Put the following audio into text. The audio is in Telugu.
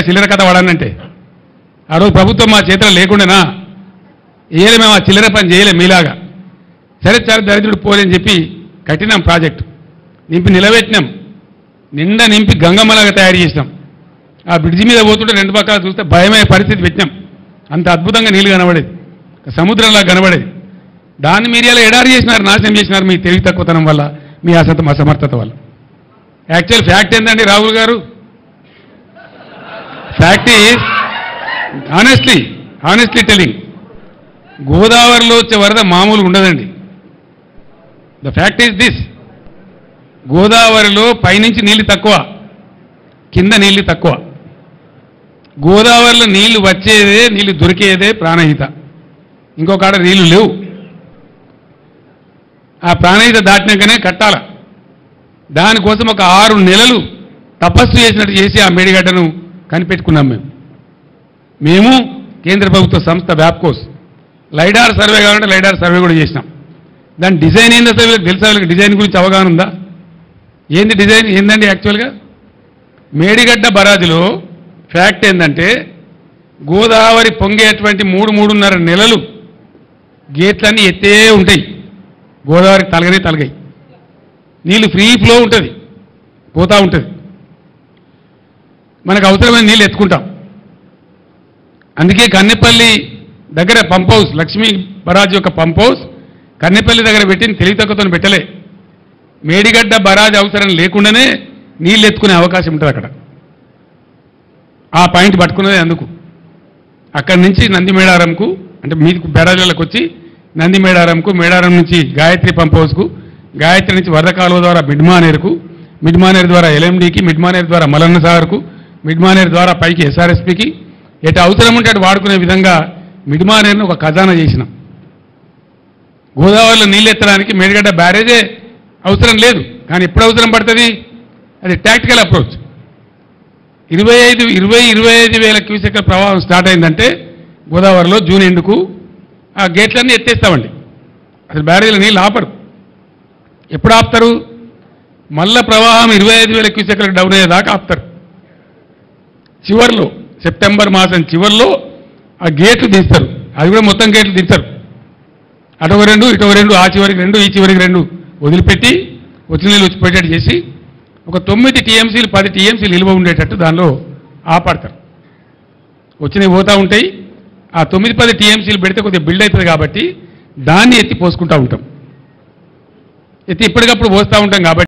చిల్లర కథ వాడానంటే ఆ రోజు ప్రభుత్వం మా చేతిలో లేకుండానా ఏలే మేము ఆ చిల్లర పని చేయలేం మీలాగా సరే చాలా దరిద్రుడు పోలేని చెప్పి కట్టినాం ప్రాజెక్టు నింపి నిలబెట్టినాం నిండా నింపి గంగమ్మలాగా తయారు చేసినాం ఆ బ్రిడ్జి మీద పోతుంటే రెండు పక్కల చూస్తే భయమయ్యే పరిస్థితి పెట్టినాం అంత అద్భుతంగా నీళ్లు కనబడేది సముద్రంలా కనబడేది దాన్ని మీరు ఇలా ఎడారి చేసినారు నాశనం చేసినారు మీ తెలివి తక్కువతనం వల్ల మీ అసమర్థత వల్ల యాక్చువల్ ఫ్యాక్ట్ ఏంటండి రాహుల్ గారు ఫ్యాక్ట్ ఈజ్ హానెస్ట్లీ టెలింగ్ గోదావరిలో వచ్చే వరద మామూలు ఉండదండి ద ఫ్యాక్ట్ ఈజ్ దిస్ గోదావరిలో పైనుంచి నీళ్లు తక్కువ కింద నీళ్లు తక్కువ గోదావరిలో నీళ్లు వచ్చేదే నీళ్లు దొరికేదే ప్రాణహిత ఇంకొక ఆడ నీళ్లు లేవు ఆ ప్రాణహిత దాటినాకనే కట్టాల దానికోసం ఒక 6 నెలలు తపస్సు చేసినట్టు చేసి ఆ మేడిగడ్డను కనిపెట్టుకున్నాం మేము కేంద్ర ప్రభుత్వ సంస్థ వ్యాప్కోస్ లైడార్ సర్వే కావాలంటే లైడార్ సర్వే కూడా చేసినాం దాని డిజైన్ ఏందో అసలు తెలుసా డిజైన్ గురించి అవగాహన ఉందా ఏంది డిజైన్ ఏందండి యాక్చువల్గా మేడిగడ్డ బరాజులో ఫ్యాక్ట్ ఏంటంటే గోదావరి పొంగేటువంటి 3-3.5 నెలలు గేట్లన్నీ ఎత్తే ఉంటాయి గోదావరికి తలగాయి నీళ్ళు ఫ్రీ ఫ్లో ఉంటుంది పోతూ ఉంటుంది మనకు అవసరమైన నీళ్ళు ఎత్తుకుంటాం అందుకే కన్నెపల్లి దగ్గర పంప్ హౌస్ లక్ష్మీ బరాజ్ యొక్క పంప్ హౌస్ కన్నెపల్లి దగ్గర పెట్టిన తెలివితక్కువతో పెట్టలే మేడిగడ్డ బరాజ్ అవసరం లేకుండానే నీళ్ళు ఎత్తుకునే అవకాశం ఉంటుంది అక్కడ ఆ పాయింట్ పట్టుకున్నదే అందుకు అక్కడి నుంచి నందిమేడారంకు అంటే మీకు బెరాజులకు వచ్చి నందిమేడారంకు మేడారం నుంచి గాయత్రి పంప్ హౌస్కు గాయత్రి నుంచి వరద కాలువ ద్వారా మిడ్మానేరుకు మిడ్మానేరు ద్వారా ఎల్ఎండికి మిడ్మానేరు ద్వారా మలన్న సాగర్కు మిడ్మానేరు ద్వారా పైకి ఎస్ఆర్ఎస్పికి ఎటు అవసరం ఉంటే అటు వాడుకునే విధంగా మిడ్మానేరును ఒక ఖజానా చేసినాం గోదావరిలో నీళ్ళు ఎత్తడానికి మేడిగడ్డ బ్యారేజే అవసరం లేదు కానీ ఎప్పుడు అవసరం పడుతుంది అది టాక్టికల్ అప్రోచ్ 25 వేల క్యూసెక్ల ప్రవాహం స్టార్ట్ అయిందంటే గోదావరిలో జూన్ ఎండుకు ఆ గేట్లన్నీ ఎత్తేస్తామండి అసలు బ్యారేజీలో నీళ్ళు ఆపరు ఎప్పుడు ఆపుతారు మళ్ళా ప్రవాహం 25 వేల క్యూసెక్లకు డౌన్ అయ్యేదాకా ఆపుతారు చివరిలో సెప్టెంబర్ మాసం చివరిలో ఆ గేట్లు దిస్తారు అది కూడా మొత్తం గేట్లు దించరు అటొక 2 ఇటొక 2 ఆ చివరికి 2 ఈ చివరికి 2 వదిలిపెట్టి వచ్చిన నీళ్ళు వచ్చిపోయేటట్టు చేసి ఒక 9 టీఎంసీలు 10 టీఎంసీలు నిల్వ ఉండేటట్టు దానిలో ఆపడతారు వచ్చినవి పోతూ ఉంటాయి ఆ 9-10 టీఎంసీలు పెడితే కొద్దిగా బిల్డ్ అవుతుంది కాబట్టి దాన్ని ఎత్తి పోసుకుంటూ ఉంటాం ఎత్తి ఇప్పటికప్పుడు పోస్తూ ఉంటాం కాబట్టి